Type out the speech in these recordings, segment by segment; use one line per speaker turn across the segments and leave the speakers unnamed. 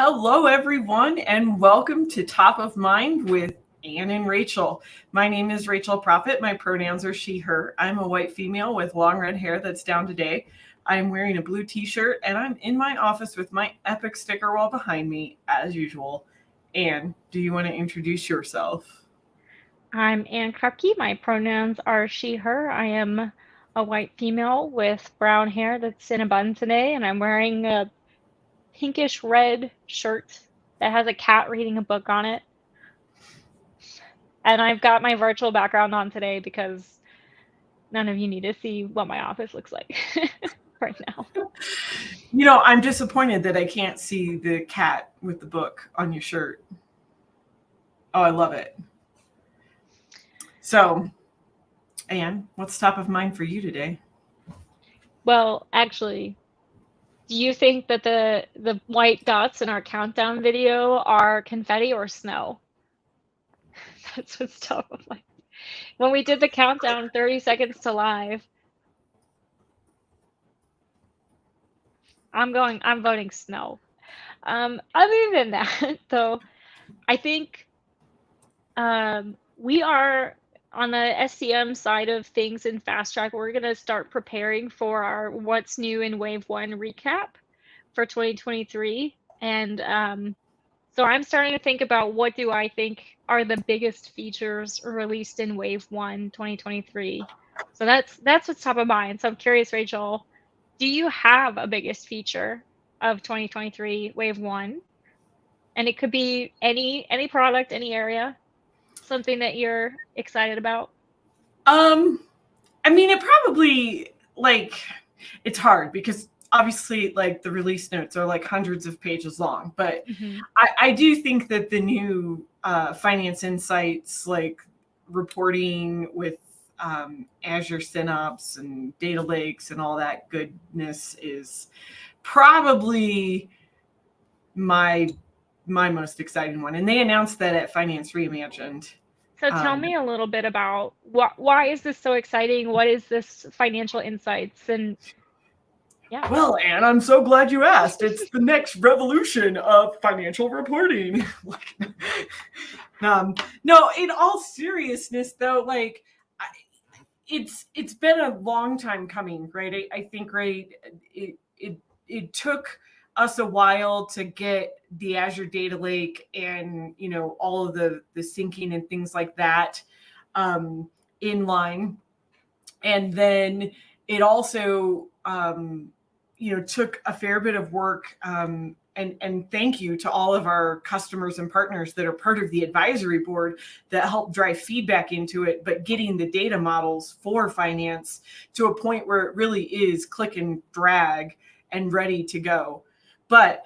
Hello, everyone, and welcome to Top of Mind with Anne and Rachel. My name is Rachel Prophet. My pronouns are she, her. I'm a white female with long red hair that's down today. I'm wearing a blue t-shirt, and I'm in my office with my epic sticker wall behind me, as usual. Anne, do you want to introduce yourself?
I'm Ann Krupke. My pronouns are she, her. I am a white female with brown hair that's in a bun today, and I'm wearing a pinkish red shirt that has a cat reading a book on it. And I've got my virtual background on today because none of you need to see what my office looks like right now.
I'm disappointed that I can't see the cat with the book on your shirt. Oh, I love it. So, Anne, what's top of mind for you today?
Well, actually, do you think that the white dots in our countdown video are confetti or snow? That's what's top of mind. When we did the countdown 30 seconds to live, I'm voting snow. Other than that, though, I think we are on the SCM side of things in Fast Track. We're gonna start preparing for our What's New in Wave 1 recap for 2023. And so I'm starting to think about what do I think are the biggest features released in Wave 1 2023. So that's what's top of mind. So I'm curious, Rachel, do you have a biggest feature of 2023 Wave 1? And it could be any product, any area, something that you're excited about.
Um, I mean, it probably it's hard because obviously the release notes are like hundreds of pages long, but
Mm-hmm.
I do think that the new finance insights reporting with Azure Synops and data lakes and all that goodness is probably my my most exciting one. And they announced that at Finance Reimagined.
So tell
Um,
me a little bit about why is this so exciting? What is this financial insights? And yeah.
Well, Anne, I'm so glad you asked. It's the next revolution of financial reporting. No, in all seriousness, though, it's been a long time coming, right? I think, right, it took us a while to get the Azure Data Lake and all of the syncing and things like that in line, and then it also took a fair bit of work, and thank you to all of our customers and partners that are part of the advisory board that help drive feedback into it, but getting the data models for finance to a point where it really is click and drag and ready to go. But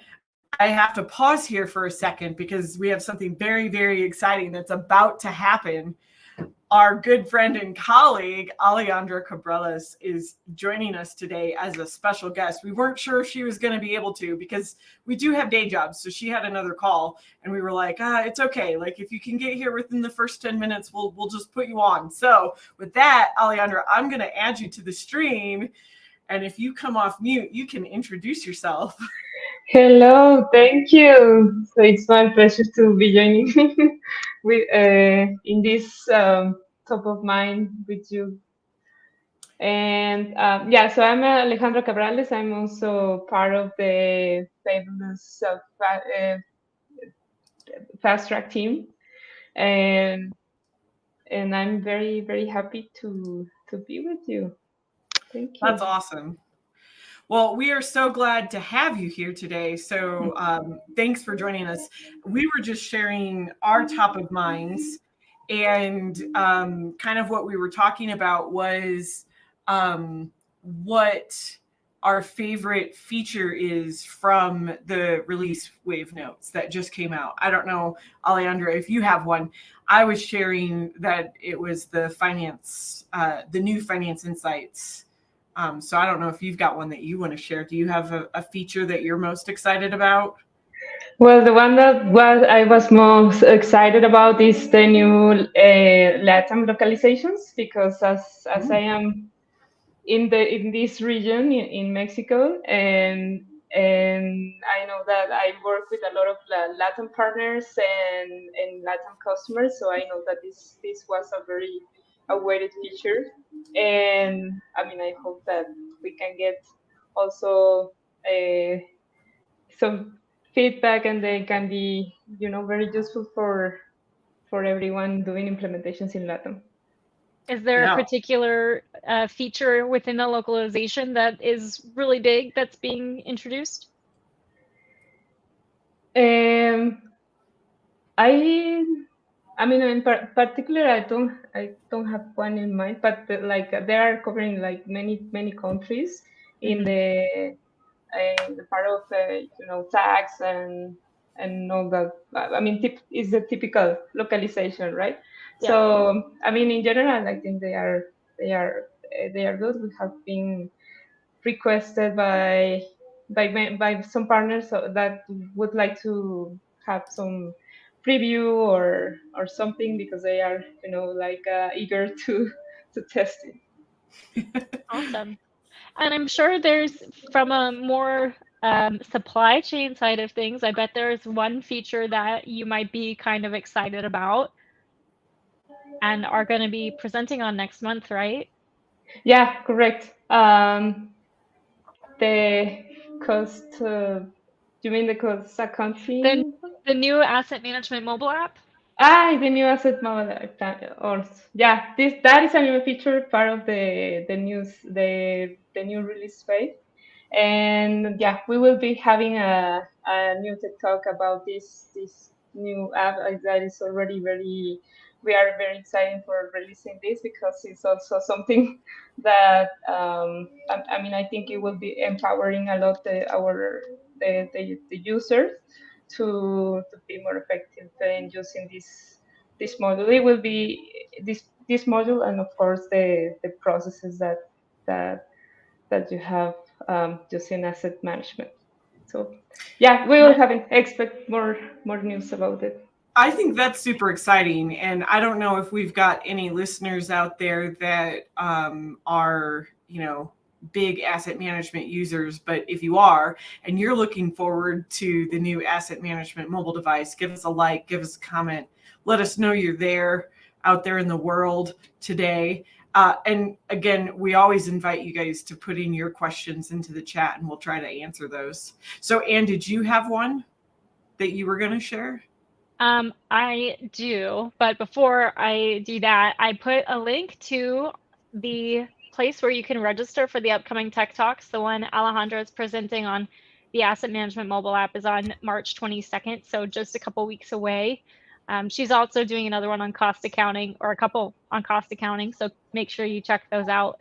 I have to pause here for a second because we have something very, very exciting that's about to happen. Our good friend and colleague, Alejandra Cabrelas, is joining us today as a special guest. We weren't sure if she was going to be able to because we do have day jobs. So she had another call and we were like, it's okay. Like if you can get here within the first 10 minutes, we'll just put you on. So with that, Alejandra, I'm going to add you to the stream. And if you come off mute, you can introduce yourself.
Hello, thank you. So it's my pleasure to be joining with in this top of mind with you. And so I'm Alejandra Cabrales. I'm also part of the fabulous fast track team, and I'm very very happy to be with you. Thank you.
That's awesome. Well, we are so glad to have you here today. So thanks for joining us. We were just sharing our top of minds, and kind of what we were talking about was what our favorite feature is from the release wave notes that just came out. I don't know, Alejandra, if you have one. I was sharing that it was the new finance insights. So I don't know if you've got one that you want to share. Do you have a feature that you're most excited about?
Well, the one that I was most excited about is the new Latin localizations, because as I am in this region in Mexico, and And I know that I work with a lot of Latin partners and Latin customers, so I know that this was a very awaited feature. And I mean, I hope that we can get also some feedback, and they can be, very useful for everyone doing implementations in Latin.
Is there a
Yeah.
particular feature within the localization that is really big that's being introduced?
Um, I mean, in particular, I don't have one in mind, but like they are covering like many countries in
Mhm.
the part of tax and all that. I mean, is the typical localization, right?
Yeah.
So I mean, in general, I think they are good. We have been requested by some partners that would like to have some preview or something, because they are like eager to test it.
Awesome. And I'm sure there's, from a more supply chain side of things, I bet there's one feature that you might be kind of excited about and are going to be presenting on next month, right?
Yeah, correct. The cost. You mean the cost
The
accounting?
the new asset management mobile app.
The new asset model, or yeah, that is a new feature, part of the new release phase. And yeah, we will be having a new TED talk about this new app that is already very. We are very excited for releasing this, because it's also something that I mean, I think it will be empowering a lot the users to be more effective in using this module. It will be this module, and of course the processes that that you have using asset management. So yeah, we will have expect more news about it.
I think that's super exciting. And I don't know if we've got any listeners out there that are, big asset management users, but if you are and you're looking forward to the new asset management mobile device, give us a like, give us a comment, let us know you're there out there in the world today. And again, we always invite you guys to put in your questions into the chat and we'll try to answer those. So, Anne, did you have one that you were going to share?
I do, but before I do that, I put a link to the place where you can register for the upcoming Tech Talks. The one Alejandra is presenting on the asset management mobile app is on March 22nd, so just a couple weeks away. She's also doing another one on cost accounting, or a couple on cost accounting, so make sure you check those out.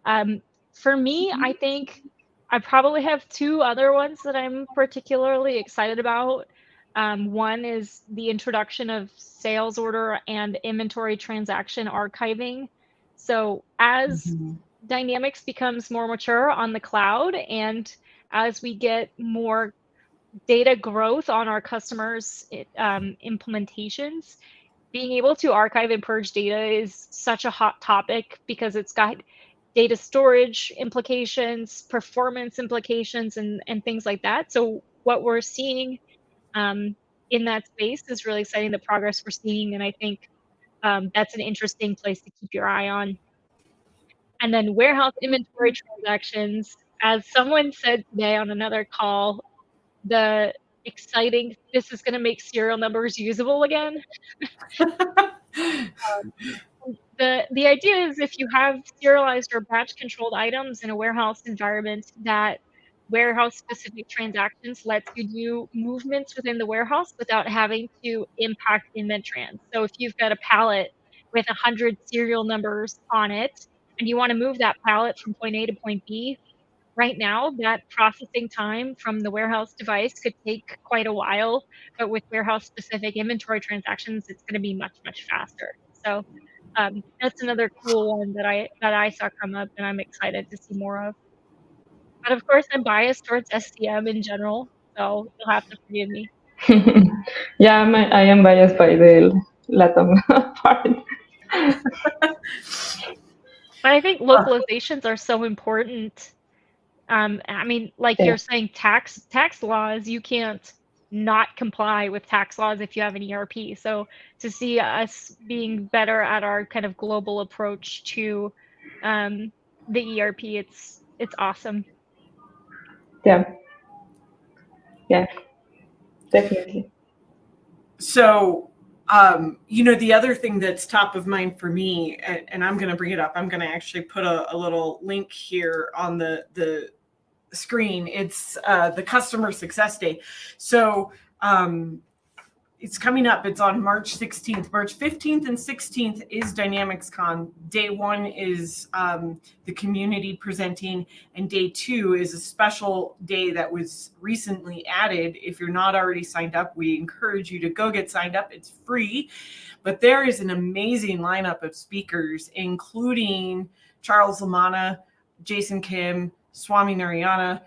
For me, I think I probably have two other ones that I'm particularly excited about. One is the introduction of sales order and inventory transaction archiving. So as Dynamics becomes more mature on the cloud, and as we get more data growth on our customers' implementations, being able to archive and purge data is such a hot topic because it's got data storage implications, performance implications, and things like that. So what we're seeing in that space is really exciting, the progress we're seeing, and I think that's an interesting place to keep your eye on. And then warehouse inventory transactions, as someone said today on another call, the exciting, this is going to make serial numbers usable again. The idea is, if you have serialized or batch controlled items in a warehouse environment, that warehouse specific transactions lets you do movements within the warehouse without having to impact inventrans. So if you've got a pallet with 100 serial numbers on it and you want to move that pallet from point A to point B, right now that processing time from the warehouse device could take quite a while, but with warehouse specific inventory transactions, it's going to be much faster. So that's another cool one that I saw come up, and I'm excited to see more of. But of course, I'm biased towards SCM in general, so you'll have to forgive me.
Yeah, I am biased by the Latam part.
But I think localizations are so important I mean, like you're saying, tax laws, you can't not comply with tax laws if you have an ERP. So to see us being better at our kind of global approach to the ERP, it's awesome.
Yeah. Yeah, definitely.
So, the other thing that's top of mind for me, and I'm going to bring it up, I'm going to actually put a little link here on the screen. It's the Customer Success Day. So, it's coming up. It's on March 16th. March 15th and 16th is Dynamics Con. Day one is the community presenting, and day two is a special day that was recently added. If you're not already signed up, we encourage you to go get signed up. It's free, but there is an amazing lineup of speakers, including Charles Lamanna, Jason Kim, Swami Narayana.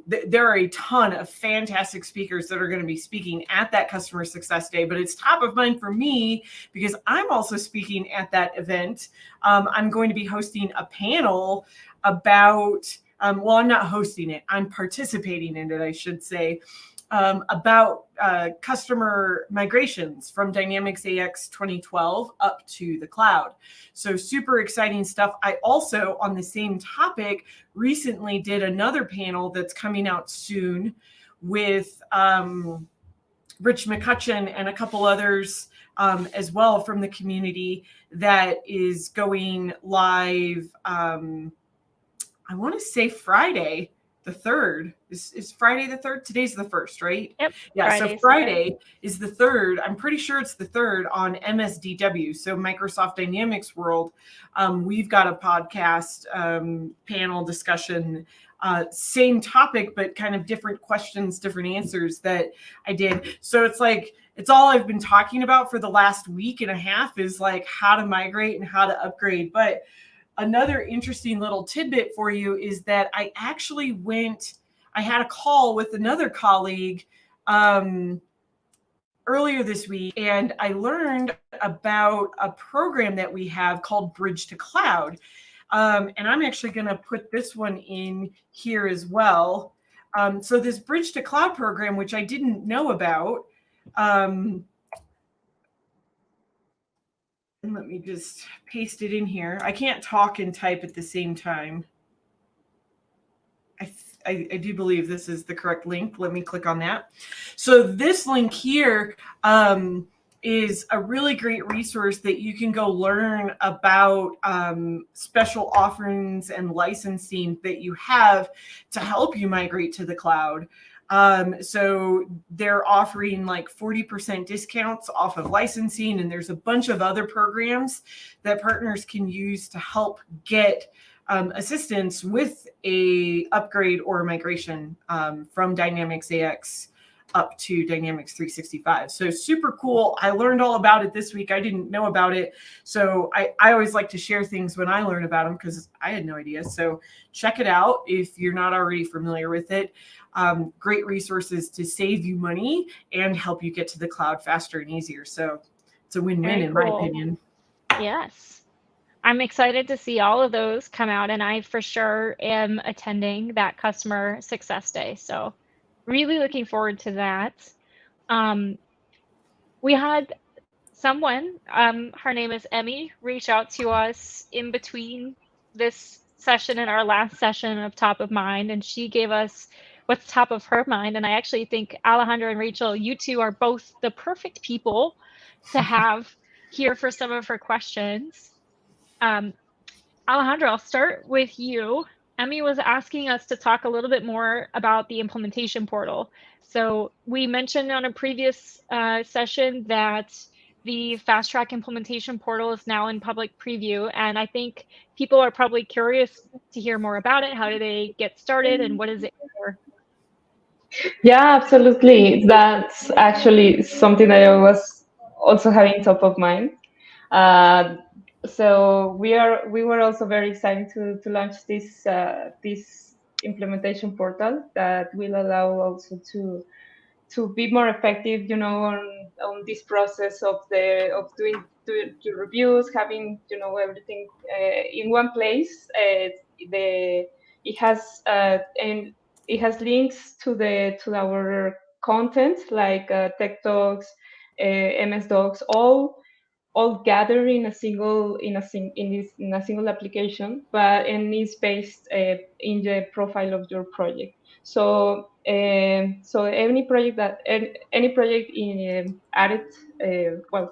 There are a ton of fantastic speakers that are going to be speaking at that Customer Success Day, but it's top of mind for me because I'm also speaking at that event. I'm going to be hosting a panel about, well, I'm not hosting it, I'm participating in it, I should say, about customer migrations from Dynamics AX 2012 up to the cloud. So super exciting stuff. I also, on the same topic, recently did another panel that's coming out soon with Rich McCutcheon and a couple others as well from the community that is going live, I want to say Friday the 3rd. Is Friday the 3rd? Today's the 1st, right?
Yep.
Yeah,
Friday's
so Friday is the 3rd. I'm pretty sure it's the 3rd on MSDW, so Microsoft Dynamics World. We've got a podcast panel discussion, same topic, but kind of different questions, different answers that I did. So it's like, it's all I've been talking about for the last week and a half is like how to migrate and how to upgrade. But another interesting little tidbit for you is that I actually I had a call with another colleague earlier this week, and I learned about a program that we have called Bridge to Cloud. And I'm actually going to put this one in here as well. So this Bridge to Cloud program, which I didn't know about, and let me just paste it in here. I can't talk and type at the same time. I do believe this is the correct link. Let me click on that. So this link here is a really great resource that you can go learn about special offerings and licensing that you have to help you migrate to the cloud. So they're offering like 40% discounts off of licensing, and there's a bunch of other programs that partners can use to help get assistance with a upgrade or migration from Dynamics AX up to Dynamics 365. So super cool. I learned all about it this week. I didn't know about it. So I always like to share things when I learn about them because I had no idea. So check it out if you're not already familiar with it. Great resources to save you money and help you get to the cloud faster and easier. So it's a win-win in my opinion.
Yes. I'm excited to see all of those come out, and I for sure am attending that Customer Success Day. So really looking forward to that. We had someone, her name is Emmy, reach out to us in between this session and our last session of Top of Mind, and she gave us what's top of her mind. And I actually think Alejandra and Rachel, you two are both the perfect people to have here for some of her questions. Alejandra, I'll start with you. Emmy was asking us to talk a little bit more about the implementation portal. So we mentioned on a previous session that the Fast Track implementation portal is now in public preview, and I think people are probably curious to hear more about it. How do they get started, and what is it for?
Yeah, absolutely. That's actually something that I was also having top of mind. So we were also very excited to launch this implementation portal that will allow also to be more effective, on this process of doing reviews, having everything in one place. The it has and it has links to our content like Tech Talks, MS Docs, all gathered in a single in a single application, but and is based in the profile of your project. So so any project in added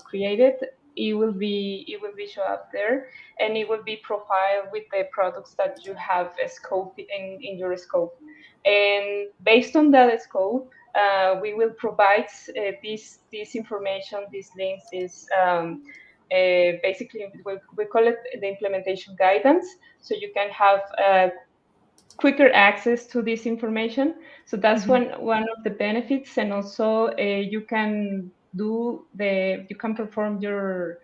created, it will be show up there, and it will be profiled with the products that you have a scope in your scope, and based on that scope, we will provide this information, these links, basically we call it the implementation guidance, so you can have quicker access to this information. So that's one of the benefits, and also you can perform your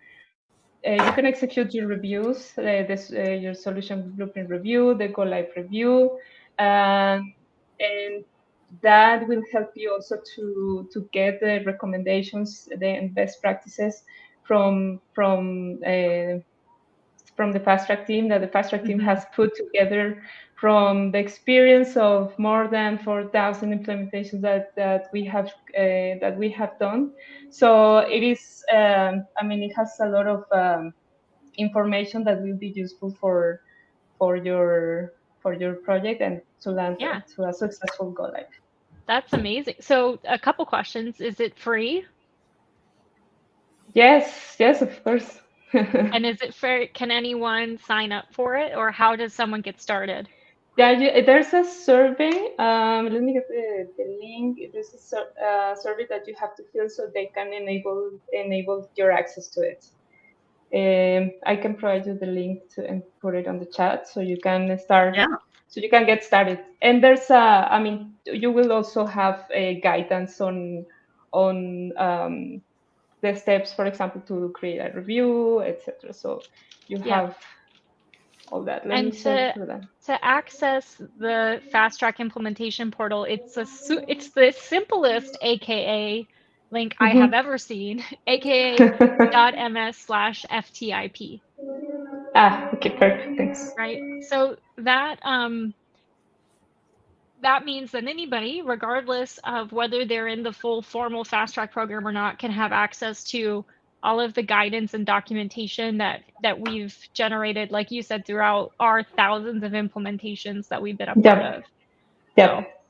you can execute your reviews, your solution blueprint review, the go live review, and that will help you also to get the recommendations, the best practices from the fast track team that the fast track team has put together from the experience of more than 4,000 implementations that we have done. So it is, it has a lot of information that will be useful for your project and to land
Yeah,
to a successful go live.
that's amazing. So a couple questions. Is it free?
Yes, of course.
And is it fair? Can anyone sign up for it, or how does someone get started?
Yeah, there's a survey. Let me get the link. There's a survey that you have to fill so they can enable your access to it. I can provide you the link to and put it on the chat so you can start.
Yeah.
So you can get started. And there's you will also have a guidance on the steps, for example, to create a review, etc. So you
Yeah.
have all that. Let me
And
search for that.
to access the Fast Track implementation portal, it's the simplest AKA link I have ever seen, aka.ms/ftip,
Okay, perfect. Thanks.
right? So that means that anybody, regardless of whether they're in the full formal Fast Track program or not, can have access to all of the guidance and documentation that we've generated, like you said, throughout our thousands of implementations that we've been a part
Yep.
of. So
Yep.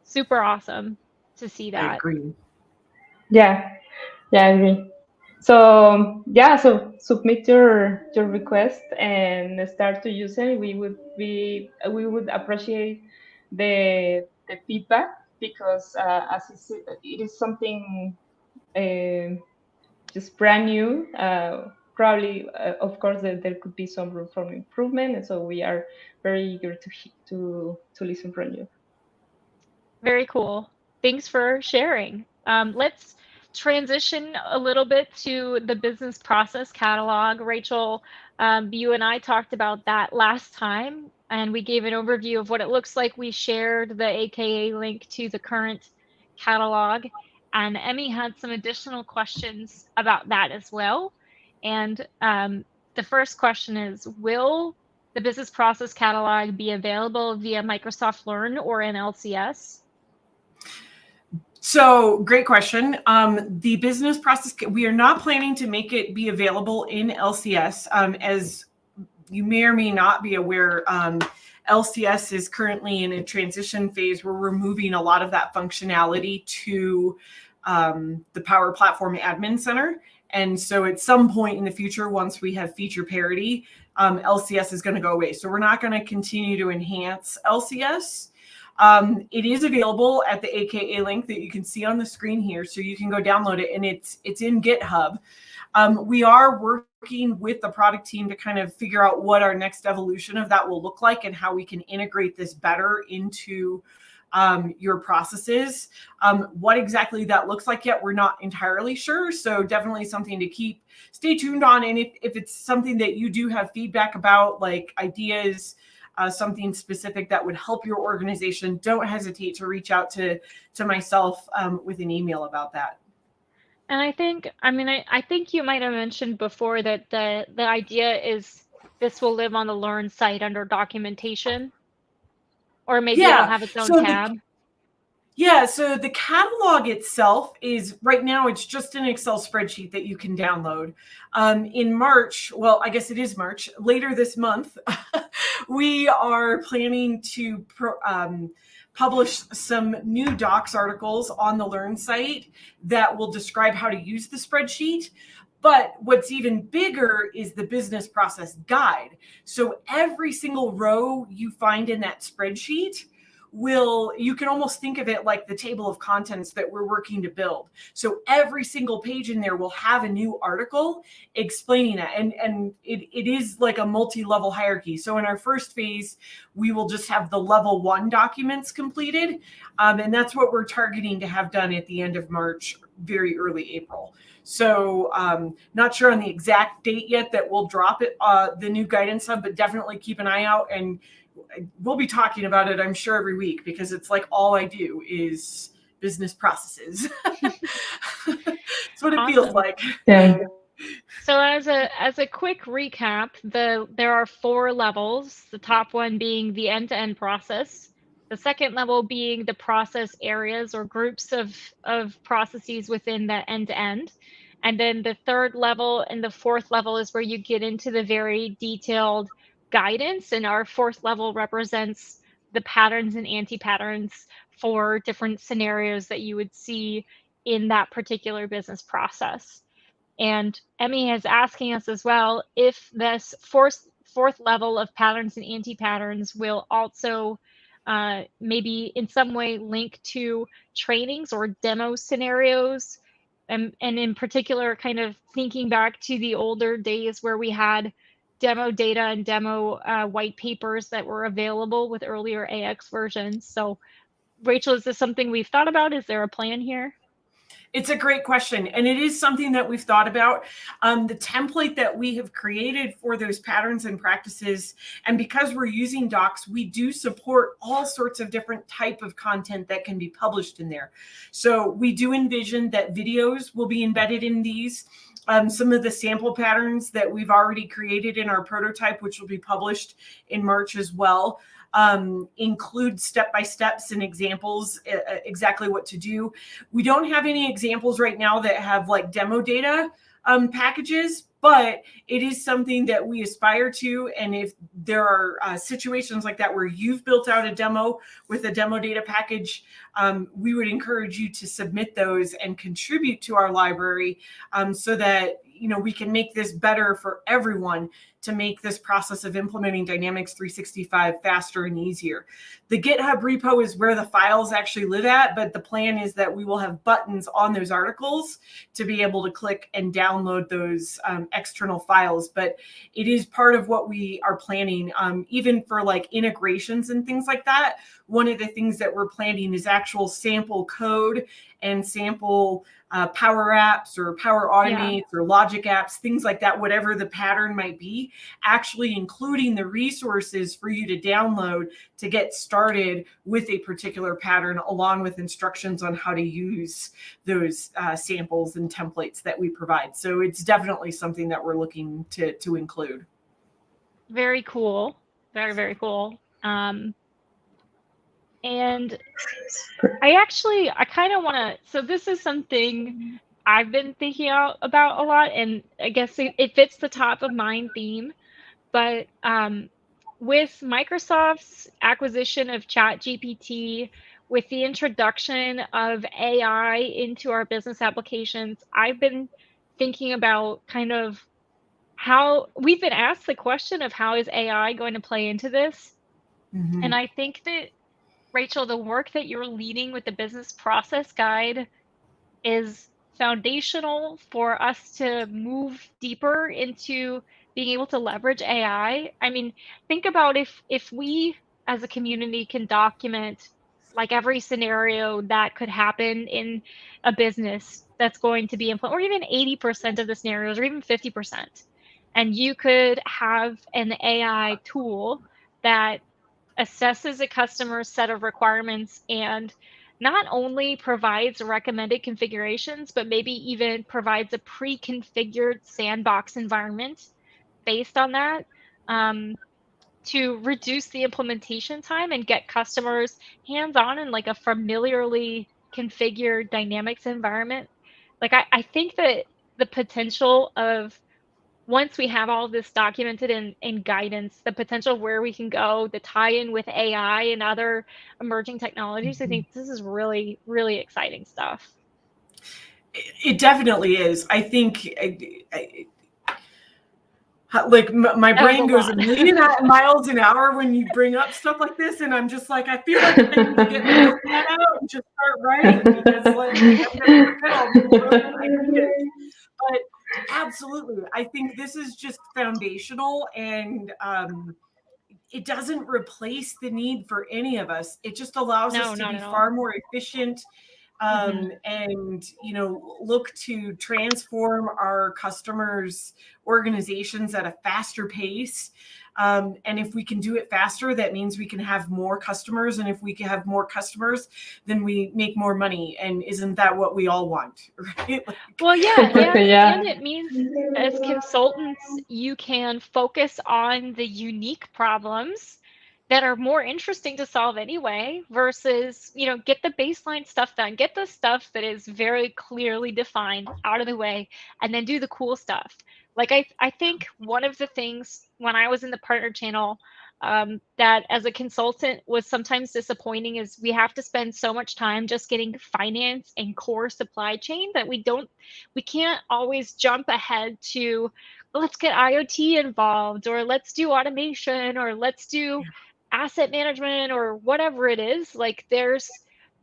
super awesome to see
I
that.
agree.
Yeah. Yeah, I agree. So yeah, so submit your request and start to use it. We would appreciate the feedback because as it is something just brand new. Probably, of course, there could be some room for improvement, and so we are very eager to listen from you.
Very cool. Thanks for sharing. Let's transition a little bit to the business process catalog. Rachel, you and I talked about that last time, and we gave an overview of what it looks like. We shared the AKA link to the current catalog, and Emmy had some additional questions about that as well. And the first question is, will the business process catalog be available via Microsoft Learn or in LCS?
So great question. The business process, we are not planning to make it be available in LCS. As you may or may not be aware, LCS is currently in a transition phase where we're moving a lot of that functionality to the Power Platform Admin Center. And so at some point in the future, once we have feature parity, LCS is going to go away. So we're not going to continue to enhance LCS. It is available at the AKA link that you can see on the screen here. So you can go download it, and it's in GitHub. We are working with the product team to kind of figure out what our next evolution of that will look like and how we can integrate this better into your processes. What exactly that looks like yet, we're not entirely sure. So definitely something to stay tuned on. And if it's something that you do have feedback about, like ideas, something specific that would help your organization, don't hesitate to reach out to myself with an email about that.
And I think you might have mentioned before that the idea is this will live on the Learn site under documentation. Or maybe it'll
Yeah.
have its own
So
tab.
so the catalog itself is right now, it's just an Excel spreadsheet that you can download. In March, well, I guess it is March, later this month, we are planning to publish some new docs articles on the Learn site that will describe how to use the spreadsheet. But what's even bigger is the business process guide. So every single row you find in that spreadsheet you can almost think of it like the table of contents that we're working to build. So every single page in there will have a new article explaining that. And it is like a multi-level hierarchy. So in our first phase, we will just have the level 1 documents completed. And that's what we're targeting to have done at the end of March, very early April. So not sure on the exact date yet that we'll drop it, the new guidance hub, but definitely keep an eye out, and we'll be talking about it, I'm sure, every week, because it's like all I do is business processes. That's what it feels
Awesome.
like.
Yeah.
So as a quick recap, there are 4 levels, the top one being the end-to-end process, the second level being the process areas or groups of processes within the end-to-end. And then the third level and the fourth level is where you get into the very detailed guidance. And our fourth level represents the patterns and anti-patterns for different scenarios that you would see in that particular business process. And Emmy is asking us as well if this fourth level of patterns and anti-patterns will also maybe in some way link to trainings or demo scenarios. And in particular, kind of thinking back to the older days where we had demo data and demo white papers that were available with earlier AX versions. So Rachel, is this something we've thought about? Is there a plan here?
It's a great question, and it is something that we've thought about. The template that we have created for those patterns and practices, and because we're using docs, we do support all sorts of different type of content that can be published in there. So we do envision that videos will be embedded in these. Some of the sample patterns that we've already created in our prototype, which will be published in March as well, include step-by-steps and examples, exactly what to do. We don't have any examples right now that have like demo data packages, but it is something that we aspire to. And if there are situations like that where you've built out a demo with a demo data package, we would encourage you to submit those and contribute to our library so that we can make this better for everyone, to make this process of implementing Dynamics 365 faster and easier. The GitHub repo is where the files actually live at, but the plan is that we will have buttons on those articles to be able to click and download those external files. But it is part of what we are planning, even for like integrations and things like that. One of the things that we're planning is actual sample code and sample Power Apps or Power Automates or Logic apps, things like that, whatever the pattern might be, actually including the resources for you to download to get started with a particular pattern, along with instructions on how to use those samples and templates that we provide. So it's definitely something that we're looking to include.
Very cool. Very, very cool. And I kind of want to, so this is something I've been thinking about a lot, and I guess it fits the top of mind theme, but with Microsoft's acquisition of ChatGPT, with the introduction of AI into our business applications, I've been thinking about kind of how we've been asked the question of how is AI going to play into this?
Mm-hmm.
And I think that Rachel, the work that you're leading with the business process guide is foundational for us to move deeper into being able to leverage AI. I mean, think about if we as a community can document like every scenario that could happen in a business that's going to be implemented, or even 80% of the scenarios, or even 50%. And you could have an AI tool that assesses a customer's set of requirements and not only provides recommended configurations, but maybe even provides a pre-configured sandbox environment based on that. to reduce the implementation time and get customers hands-on in like a familiarly configured Dynamics environment. Like I think that the potential of once we have all of this documented in guidance, the potential of where we can go, the tie-in with AI and other emerging technologies, I think this is really, really exciting stuff.
It definitely is. I think like my
That was
brain
a
goes a
lot.
million miles an hour when you bring up stuff like this, and I'm just like, I feel like I need to get my notepad out and just start writing, because like I'm gonna forget all these brilliant ideas. But absolutely, I think this is just foundational, and it doesn't replace the need for any of us. It just allows us
No,
to
not
be
at all.
far more efficient,
Mhm.
and look to transform our customers' organizations at a faster pace. And if we can do it faster, that means we can have more customers, and if we can have more customers, then we make more money. And isn't that what we all want, right?
Well, yeah,
Yeah.
and it means as consultants, you can focus on the unique problems that are more interesting to solve anyway versus, get the baseline stuff done. Get the stuff that is very clearly defined out of the way and then do the cool stuff. Like I think one of the things when I was in the partner channel that as a consultant was sometimes disappointing is we have to spend so much time just getting finance and core supply chain that we can't always jump ahead to let's get IoT involved or let's do automation or let's do asset management or whatever it is. Like there's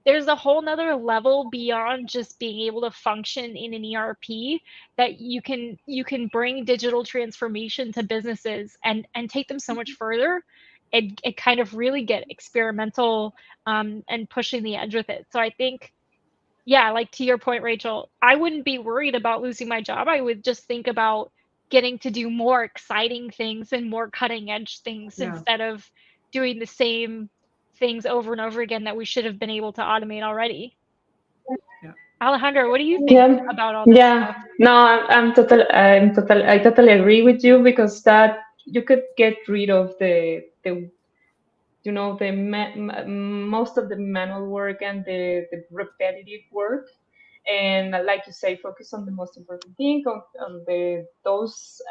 a whole nother level beyond just being able to function in an ERP that you can bring digital transformation to businesses and take them so much further and kind of really get experimental and pushing the edge with it. So I think yeah, like to your point, Rachel, I wouldn't be worried about losing my job. I would just think about getting to do more exciting things and more cutting edge things
Yeah.
instead of doing the same things over and over again that we should have been able to automate already.
Yeah.
Alejandro, what do you think
Yeah,
about all this
yeah.
stuff?
No, I totally agree with you, because that you could get rid of the most of the manual work and the repetitive work, and like you say, focus on the most important thing, on those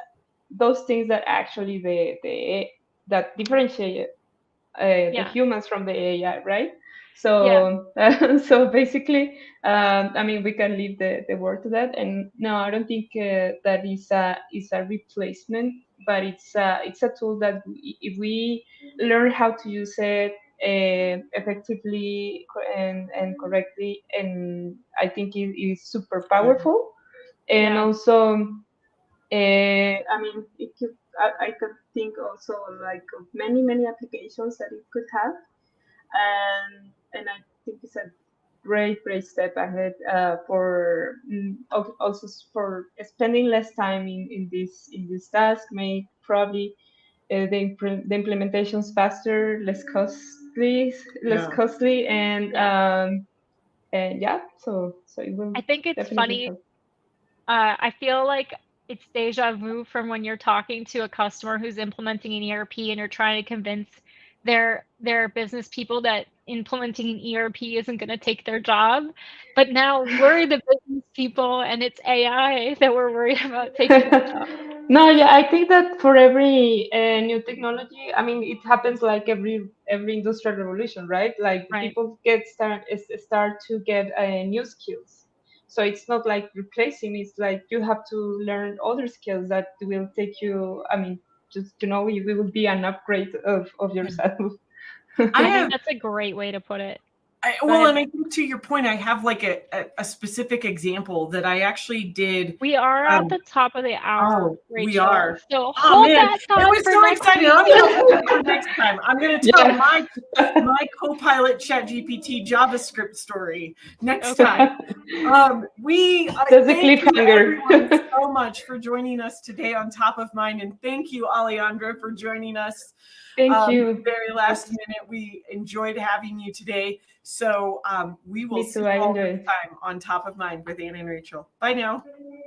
things that actually that differentiate the
Yeah,
humans from the AI, right?
yeah,
So, so basically, I mean, we can leave the word to that. And no, I don't think that is a replacement, but it's a tool that if we learn how to use it effectively and correctly, and I think it is super powerful. And
yeah,
also, I mean, I could think also like of many applications that it could have, and I think it's a great step ahead for also for spending less time in this task, make probably the implementations faster, less
Yeah.
costly,
yeah.
and yeah, so it will
I think it's
definitely
funny.
help.
I feel like it's deja vu from when you're talking to a customer who's implementing an ERP and you're trying to convince their business people that implementing an ERP isn't going to take their job. But now we're the business people and it's AI that we're worried about taking our job.
No, yeah, I think that for every new technology, I mean, it happens like every industrial revolution, right? Like
Right.
people start to get new skills. So it's not like replacing. It's like you have to learn other skills that will take you. I mean, just it will be an upgrade of yourself.
I
I think
have
that's a great way to put it. Go
well,
ahead.
and I think to your point, I have like a specific example that I actually did.
We are at
Um,
the top of the hour,
oh, we
Rachel.
are.
So
Oh
hold
man,
that
it
thought
was
for
so
next
exciting.
week.
I'm gonna hold it for next time. I'm gonna tell
Yeah.
my co-pilot ChatGPT JavaScript story next
Okay.
time. We
That's a
thank you
cliffhanger.
everyone so much for joining us today on Top of Mind, and thank you, Alejandra, for joining us.
Thank you.
Very last minute. We enjoyed having you today. So we will
Me
see
too.
you
I
all
enjoyed
next
it.
time on Top of Mind with Anne and Rachel. Bye now.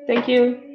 Thank you.